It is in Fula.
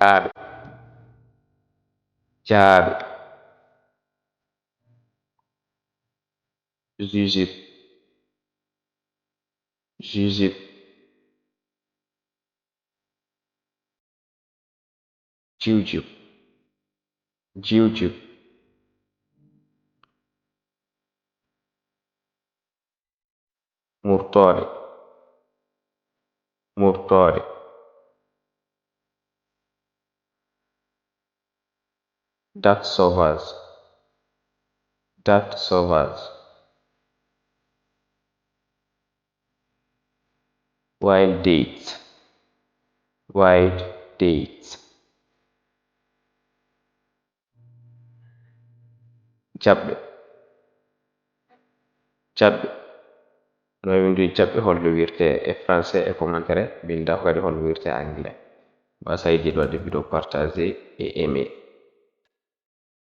jaaɓe, jaaɓe, jujuɓe, jujuɓe, jiwjiw, jiwjiw, murtoore, murtoore, date sauvage, date sauvage, wild dates, wild dates, jaɓɓe, jaɓɓe. No windu jaɓɓe holno wirte e français e commentaire binda ko kadi holno wirte anglais. Ba sayidi ɗo waɗde vidéo partagé et aimé.